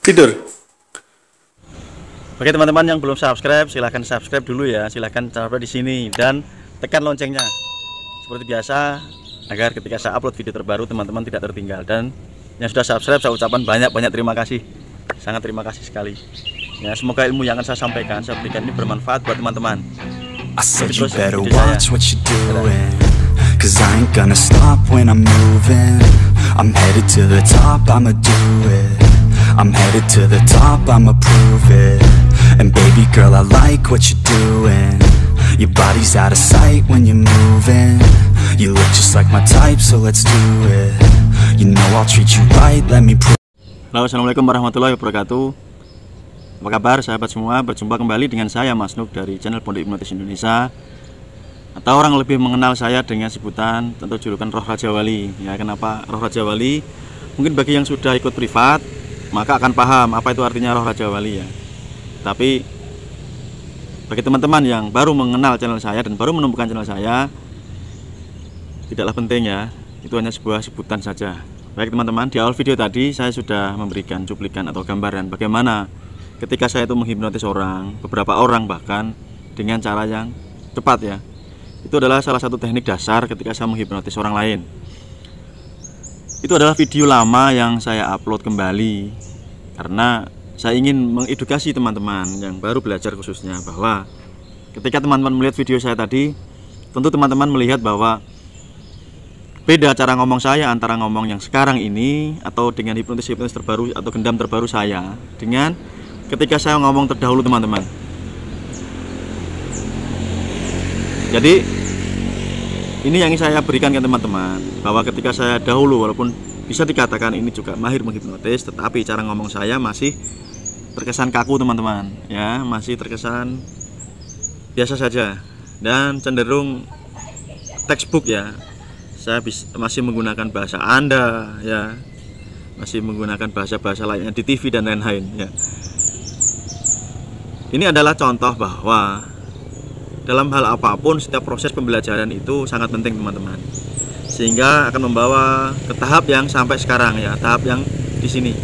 Tidur. Bagi teman-teman yang belum subscribe, silahkan subscribe dulu ya. Silahkan subscribe di sini dan tekan loncengnya seperti biasa agar ketika saya upload video terbaru teman-teman tidak tertinggal. Dan yang sudah subscribe saya ucapkan banyak-banyak terima kasih, sangat terima kasih sekali ya. Semoga ilmu yang akan saya sampaikan, saya berikan ini bermanfaat buat teman-teman. I said you better watch what you doing, cause I ain't gonna stop when I'm moving. I'm headed to the top, I'ma do it. I'm headed to the top, I'ma prove it. And baby girl, I like what you're doing. Your body's out of sight when you're moving. You look just like my type, so let's do it. You know I'll treat you right, let me prove. Halo, assalamualaikum warahmatullahi wabarakatuh. Apa kabar sahabat semua? Berjumpa kembali dengan saya Mas Nuk dari channel Pondok Hipnotis Indonesia, atau orang lebih mengenal saya dengan sebutan tentu julukan Roh Raja Wali. Ya, kenapa Roh Raja Wali? Mungkin bagi yang sudah ikut privat maka akan paham apa itu artinya Roh Raja Wali ya. Tapi bagi teman-teman yang baru mengenal channel saya dan baru menemukan channel saya, tidaklah penting ya, itu hanya sebuah sebutan saja. Baik teman-teman, di awal video tadi saya sudah memberikan cuplikan atau gambaran bagaimana ketika saya itu menghipnotis orang, beberapa orang bahkan dengan cara yang cepat ya. Itu adalah salah satu teknik dasar ketika saya menghipnotis orang lain. Itu adalah video lama yang saya upload kembali karena saya ingin mengedukasi teman-teman yang baru belajar khususnya, bahwa ketika teman-teman melihat video saya tadi, tentu teman-teman melihat bahwa beda cara ngomong saya antara ngomong yang sekarang ini atau dengan hipnotis terbaru atau gendam terbaru saya dengan ketika saya ngomong terdahulu teman-teman. Jadi ini yang ingin saya berikan ke teman-teman, bahwa ketika saya dahulu walaupun bisa dikatakan ini juga mahir menghipnotis, tetapi cara ngomong saya masih terkesan kaku teman-teman ya, masih terkesan biasa saja dan cenderung textbook ya. Saya masih menggunakan bahasa Anda ya, masih menggunakan bahasa-bahasa lainnya di TV dan lain-lain ya. Ini adalah contoh bahwa dalam hal apapun setiap proses pembelajaran itu sangat penting teman-teman, sehingga akan membawa ke tahap yang sampai sekarang ya, tahap yang di sini.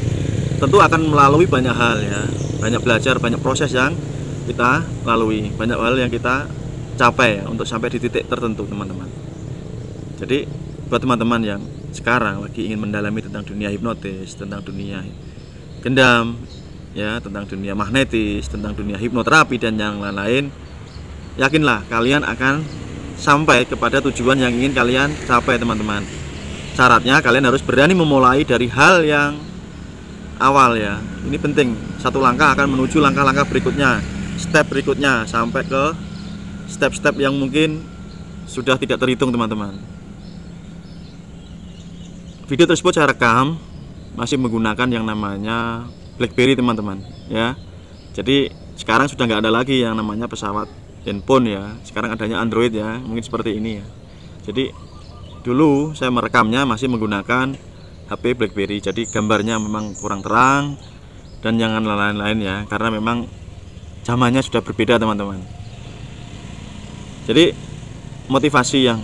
Tentu akan melalui banyak hal ya, banyak belajar, banyak proses yang kita lalui, banyak hal yang kita capai untuk sampai di titik tertentu teman-teman. Jadi buat teman-teman yang sekarang lagi ingin mendalami tentang dunia hipnotis, tentang dunia gendam ya, tentang dunia magnetis, tentang dunia hipnoterapi dan yang lain-lain, yakinlah kalian akan sampai kepada tujuan yang ingin kalian capai teman-teman. Syaratnya kalian harus berani memulai dari hal yang awal ya. Ini penting, satu langkah akan menuju langkah-langkah berikutnya, step berikutnya, sampai ke step-step yang mungkin sudah tidak terhitung teman-teman. Video tersebut saya rekam masih menggunakan yang namanya BlackBerry teman-teman ya. Jadi sekarang sudah nggak ada lagi yang namanya pesawat handphone ya, sekarang adanya Android ya, mungkin seperti ini ya. Jadi dulu saya merekamnya masih menggunakan HP BlackBerry, jadi gambarnya memang kurang terang dan jangan lain-lain ya, karena memang zamannya sudah berbeda teman-teman. Jadi motivasi yang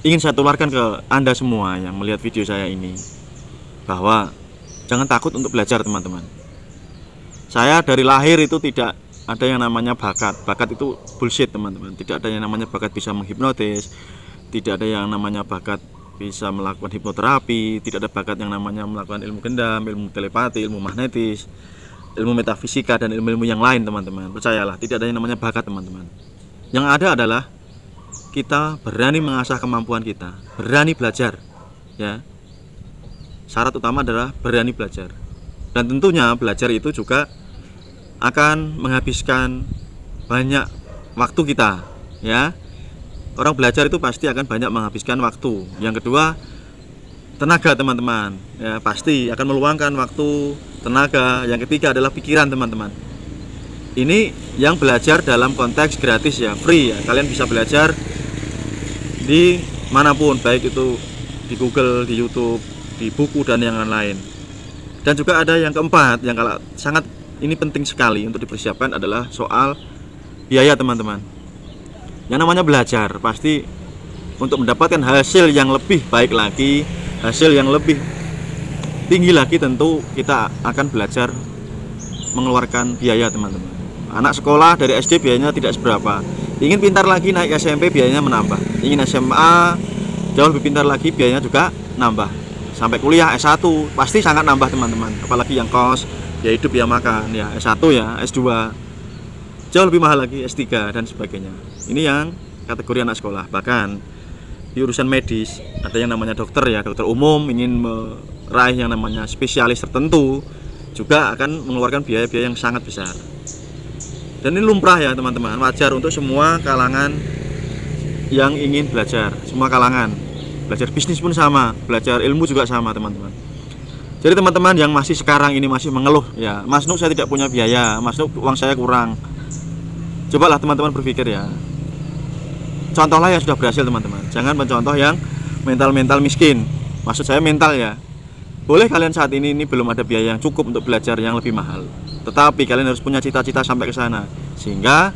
ingin saya tularkan ke Anda semua yang melihat video saya ini, bahwa jangan takut untuk belajar teman-teman. Saya dari lahir itu tidak ada yang namanya bakat. Bakat itu bullshit teman-teman. Tidak ada yang namanya bakat bisa menghipnotis, tidak ada yang namanya bakat bisa melakukan hipnoterapi, tidak ada bakat yang namanya melakukan ilmu gendam, ilmu telepati, ilmu magnetis, ilmu metafisika dan ilmu-ilmu yang lain teman-teman. Percayalah, tidak ada yang namanya bakat teman-teman. Yang ada adalah kita berani mengasah kemampuan kita, berani belajar ya. Syarat utama adalah berani belajar. Dan tentunya belajar itu juga akan menghabiskan banyak waktu kita ya. Orang belajar itu pasti akan banyak menghabiskan waktu. Yang kedua, tenaga teman-teman ya, pasti akan meluangkan waktu, tenaga. Yang ketiga adalah pikiran teman-teman. Ini yang belajar dalam konteks gratis ya, free ya. Kalian bisa belajar di manapun, baik itu di Google, di YouTube, di buku dan yang lain. Dan juga ada yang keempat yang kalau sangat ini penting sekali untuk dipersiapkan adalah soal biaya teman-teman. Yang namanya belajar pasti untuk mendapatkan hasil yang lebih baik lagi, hasil yang lebih tinggi lagi, tentu kita akan belajar mengeluarkan biaya teman-teman. Anak sekolah dari SD biayanya tidak seberapa, ingin pintar lagi naik SMP biayanya menambah, ingin SMA jauh lebih pintar lagi biayanya juga nambah, sampai kuliah S1 pasti sangat nambah teman-teman, apalagi yang kos, ya hidup ya makan, ya S1 ya S2 jauh lebih mahal lagi, S3 dan sebagainya. Ini yang kategori anak sekolah. Bahkan di urusan medis ada yang namanya dokter ya, dokter umum ingin meraih yang namanya spesialis tertentu juga akan mengeluarkan biaya-biaya yang sangat besar. Dan ini lumrah ya teman-teman, wajar untuk semua kalangan yang ingin belajar, semua kalangan. Belajar bisnis pun sama, belajar ilmu juga sama teman-teman. Jadi teman-teman yang masih sekarang ini masih mengeluh, ya Mas Nuk saya tidak punya biaya, Mas Nuk uang saya kurang. Cobalah teman-teman berpikir ya, contohlah yang sudah berhasil teman-teman, jangan mencontoh yang mental-mental miskin. Maksud saya mental ya. Boleh kalian saat ini belum ada biaya yang cukup untuk belajar yang lebih mahal, tetapi kalian harus punya cita-cita sampai ke sana, sehingga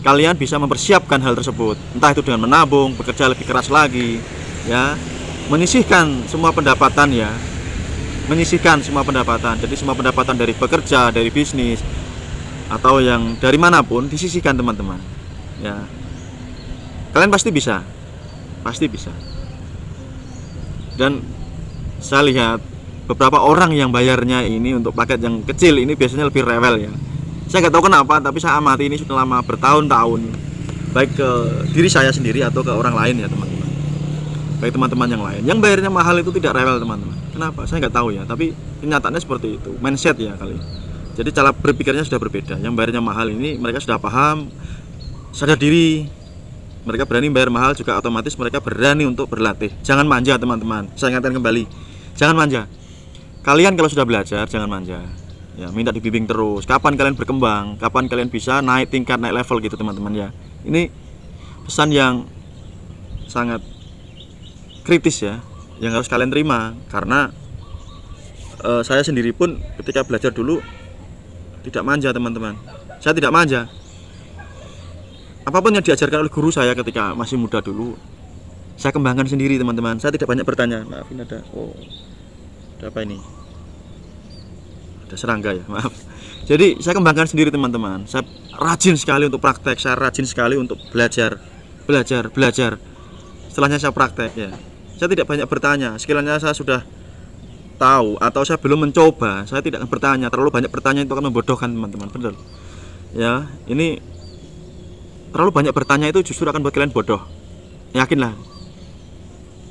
kalian bisa mempersiapkan hal tersebut. Entah itu dengan menabung, bekerja lebih keras lagi, ya, menyisihkan semua pendapatan ya, menyisihkan semua pendapatan. Jadi semua pendapatan dari bekerja, dari bisnis, atau yang dari manapun disisihkan teman-teman. Ya, kalian pasti bisa, pasti bisa. Dan saya lihat beberapa orang yang bayarnya ini untuk paket yang kecil ini biasanya lebih rewel ya. Saya nggak tahu kenapa, tapi saya amati ini sudah lama, bertahun-tahun, baik ke diri saya sendiri atau ke orang lain ya teman-teman, baik teman-teman yang lain. Yang bayarnya mahal itu tidak rewel teman-teman. Kenapa? Saya nggak tahu ya, tapi kenyataannya seperti itu, mindset ya kali. Jadi cara berpikirnya sudah berbeda. Yang bayarnya mahal ini mereka sudah paham, sadar diri. Mereka berani bayar mahal juga otomatis mereka berani untuk berlatih. Jangan manja teman-teman. Saya ingatkan kembali, jangan manja. Kalian kalau sudah belajar jangan manja. Ya, minta dibimbing terus. Kapan kalian berkembang? Kapan kalian bisa naik tingkat, naik level gitu teman-teman ya. Ini pesan yang sangat kritis ya, yang harus kalian terima. Karena saya sendiri pun ketika belajar dulu tidak manja teman-teman. Saya tidak manja. Apapun yang diajarkan oleh guru saya ketika masih muda dulu, saya kembangkan sendiri teman-teman. Saya tidak banyak bertanya. Maafin ada apa ini? Ada serangga ya, maaf. Jadi saya kembangkan sendiri teman-teman. Saya rajin sekali untuk praktek. Saya rajin sekali untuk belajar. Setelahnya saya praktek ya. Saya tidak banyak bertanya. Sekiranya saya sudah tahu atau saya belum mencoba, saya tidak akan bertanya. Terlalu banyak bertanya itu akan membodohkan teman-teman, benar. Ya, ini terlalu banyak bertanya itu justru akan buat kalian bodoh. Yakinlah.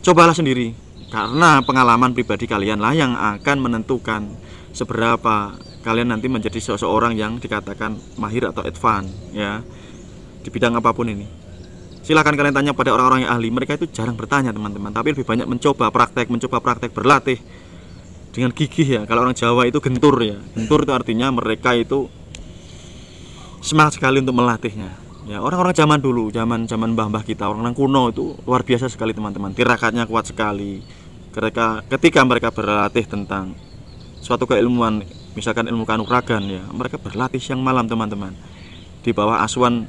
Cobalah sendiri. Karena pengalaman pribadi kalian lah yang akan menentukan seberapa kalian nanti menjadi seseorang yang dikatakan mahir atau advance ya di bidang apapun ini. Silahkan kalian tanya pada orang-orang yang ahli, mereka itu jarang bertanya teman-teman, tapi lebih banyak mencoba praktek, berlatih dengan gigih ya. Kalau orang Jawa itu gentur ya. Gentur itu artinya mereka itu semangat sekali untuk melatihnya. Ya, orang-orang zaman dulu, zaman mbah-mbah kita, orang-orang kuno itu luar biasa sekali teman-teman. Tirakatnya kuat sekali. Ketika mereka berlatih tentang suatu keilmuan, misalkan ilmu kanuragan ya, mereka berlatih siang malam teman-teman. Di bawah asuhan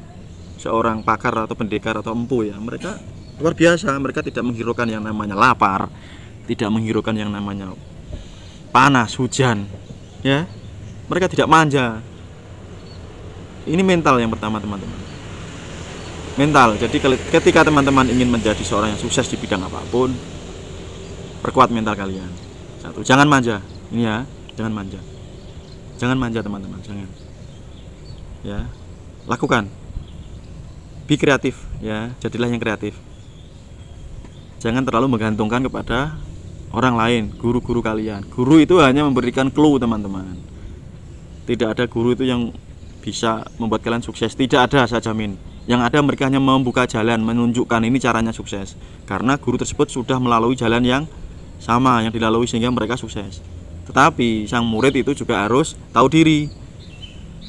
seorang pakar atau pendekar atau empu ya, mereka luar biasa. Mereka tidak menghiraukan yang namanya lapar, tidak menghiraukan yang namanya panas, hujan ya. Mereka tidak manja. Ini mental yang pertama teman-teman, mental. Jadi ketika teman-teman ingin menjadi seorang yang sukses di bidang apapun, perkuat mental kalian. Satu, jangan manja. Ini ya, jangan manja. Jangan manja teman-teman, jangan. Ya, lakukan. Be kreatif ya, jadilah yang kreatif. Jangan terlalu menggantungkan kepada orang lain, guru-guru kalian. Guru itu hanya memberikan clue teman-teman. Tidak ada guru itu yang bisa membuat kalian sukses. Tidak ada, saya jamin. Yang ada mereka hanya membuka jalan, menunjukkan ini caranya sukses. Karena guru tersebut sudah melalui jalan yang sama yang dilalui sehingga mereka sukses. Tetapi sang murid itu juga harus tahu diri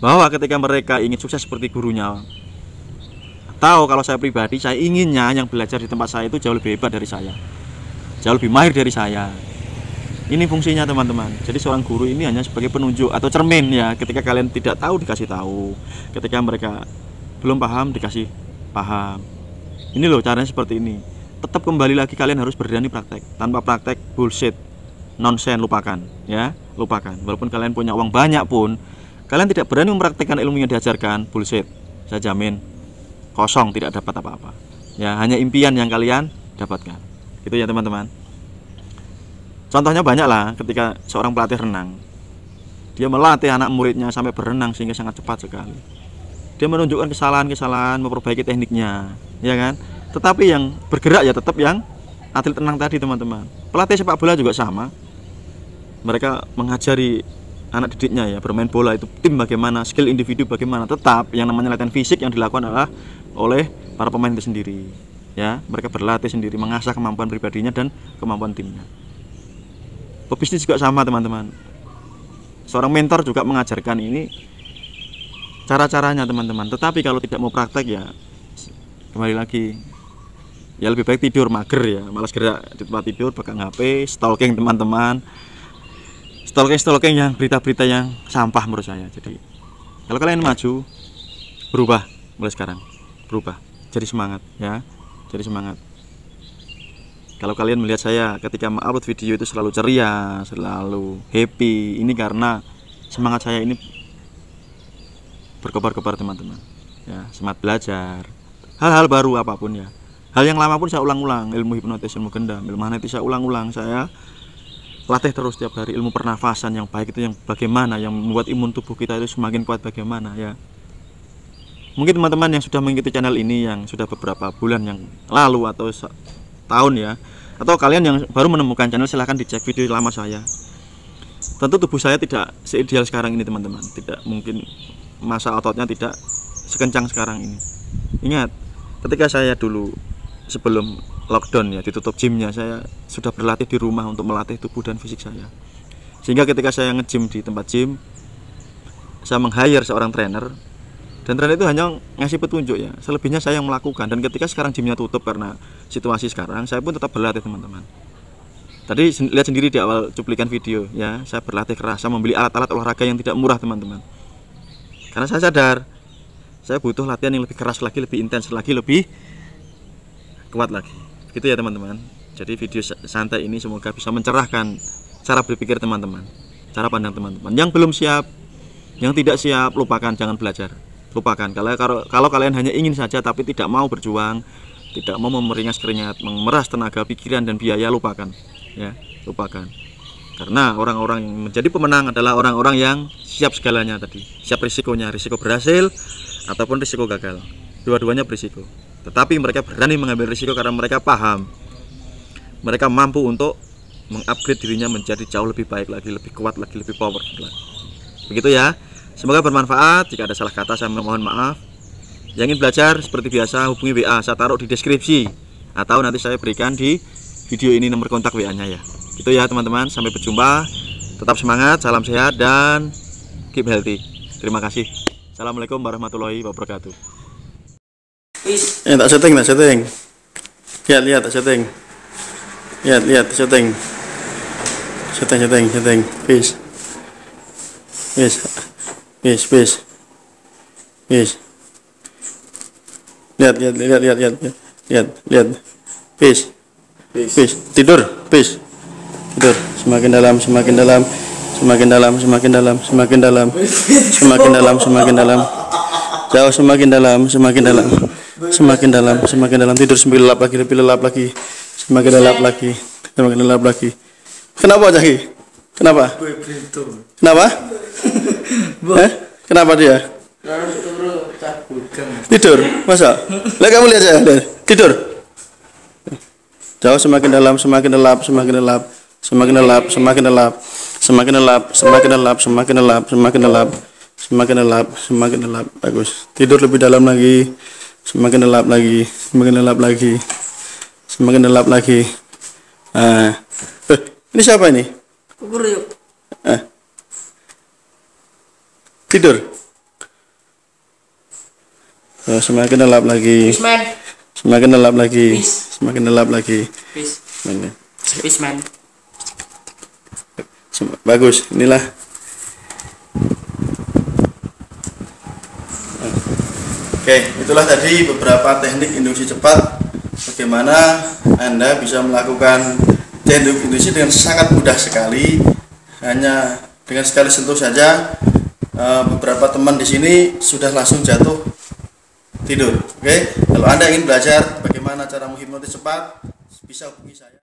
bahwa ketika mereka ingin sukses seperti gurunya, atau kalau saya pribadi, saya inginnya yang belajar di tempat saya itu jauh lebih hebat dari saya, jauh lebih mahir dari saya. Ini fungsinya teman-teman. Jadi seorang guru ini hanya sebagai penunjuk atau cermin ya. Ketika kalian tidak tahu dikasih tahu, ketika mereka belum paham dikasih paham. Ini loh caranya seperti ini. Tetap kembali lagi kalian harus berani praktek. Tanpa praktek bullshit, nonsen, lupakan ya, lupakan. Walaupun kalian punya uang banyak pun, kalian tidak berani mempraktekkan ilmu yang diajarkan, bullshit. Saya jamin kosong, tidak dapat apa-apa. Ya, hanya impian yang kalian dapatkan. Gitu ya teman-teman. Contohnya banyak lah, ketika seorang pelatih renang, dia melatih anak muridnya sampai berenang sehingga sangat cepat sekali. Dia menunjukkan kesalahan-kesalahan, memperbaiki tekniknya, ya kan? Tetapi yang bergerak ya tetap yang atlet renang tadi teman-teman. Pelatih sepak bola juga sama. Mereka mengajari anak didiknya ya bermain bola itu tim bagaimana, skill individu bagaimana. Tetap yang namanya latihan fisik yang dilakukan adalah oleh para pemain itu sendiri. Ya, mereka berlatih sendiri, mengasah kemampuan pribadinya dan kemampuan timnya. Pebisnis juga sama teman-teman. Seorang mentor juga mengajarkan ini cara-caranya teman-teman. Tetapi kalau tidak mau praktek ya kembali lagi, ya lebih baik tidur, mager ya, malas gerak di tempat tidur, pegang HP, stalking teman-teman, stalking yang berita-berita yang sampah menurut saya. Jadi kalau kalian maju, berubah mulai sekarang, berubah, jadi semangat ya, jadi semangat. Kalau kalian melihat saya ketika upload video itu selalu ceria, selalu happy, ini karena semangat saya ini berkobar-kobar teman-teman. Ya, semangat belajar, hal-hal baru apapun ya. Hal yang lama pun saya ulang-ulang, ilmu hipnotis, ilmu gendam, ilmu magnetis saya ulang-ulang. Saya latih terus setiap hari, ilmu pernafasan yang baik itu yang bagaimana, yang membuat imun tubuh kita itu semakin kuat bagaimana ya. Mungkin teman-teman yang sudah mengikuti channel ini yang sudah beberapa bulan yang lalu atau tahun ya, atau kalian yang baru menemukan channel, silahkan dicek video lama saya. Tentu tubuh saya tidak seideal sekarang ini teman-teman, tidak mungkin masa ototnya tidak sekencang sekarang ini. Ingat, ketika saya dulu sebelum lockdown ya, ditutup gymnya, saya sudah berlatih di rumah untuk melatih tubuh dan fisik saya. Sehingga ketika saya nge-gym di tempat gym, saya meng-hire seorang trainer, dan trainer itu hanya ngasih petunjuk ya, selebihnya saya yang melakukan. Dan ketika sekarang gymnya tutup karena situasi sekarang, saya pun tetap berlatih teman-teman. Tadi lihat sendiri di awal cuplikan video ya, saya berlatih keras, saya membeli alat-alat olahraga yang tidak murah teman-teman. Karena saya sadar saya butuh latihan yang lebih keras lagi, lebih intens lagi, lebih kuat lagi. Gitu ya teman-teman. Jadi video santai ini semoga bisa mencerahkan cara berpikir teman-teman, cara pandang teman-teman. Yang belum siap, yang tidak siap, lupakan, jangan belajar. Lupakan. Kalau kalian hanya ingin saja tapi tidak mau berjuang, tidak mau memeringas keringat, memeras tenaga, pikiran dan biaya, lupakan. Ya, lupakan. Karena orang-orang yang menjadi pemenang adalah orang-orang yang siap segalanya tadi. Siap risikonya, risiko berhasil ataupun risiko gagal. Dua-duanya berisiko. Tetapi mereka berani mengambil risiko karena mereka paham. Mereka mampu untuk mengupgrade dirinya menjadi jauh lebih baik lagi, lebih kuat lagi, lebih powerful lagi. Begitu ya. Semoga bermanfaat. Jika ada salah kata saya mohon maaf. Yang ingin belajar seperti biasa hubungi WA, saya taruh di deskripsi atau nanti saya berikan di video ini nomor kontak WA-nya ya. Gitu ya teman-teman, sampai berjumpa. Tetap semangat, salam sehat dan keep healthy. Terima kasih. Assalamualaikum warahmatullahi wabarakatuh. Tak setting. Lihat tak setting. Lihat setting. Setting. Peace. Lihat. Peace. Tidur. Semakin dalam. Jauh semakin dalam. Tidur lebih lelap lagi. Semakin lelap lagi. Kenapa Jaki? Kenapa? Kenapa dia? Tidur, masa? Lihat kamu lihat saya, tidur. Jauh semakin dalam. Bagus. Tidur lebih dalam lagi. Semakin lelap lagi. Ini siapa ini? Tidur. Semakin lelap lagi. Bagus, inilah. Oke, itulah tadi beberapa teknik induksi cepat. Bagaimana Anda bisa melakukan teknik induksi dengan sangat mudah sekali. Hanya dengan sekali sentuh saja beberapa teman di sini sudah langsung jatuh tidur. Oke, kalau Anda ingin belajar bagaimana cara menghipnotis cepat, bisa hubungi saya.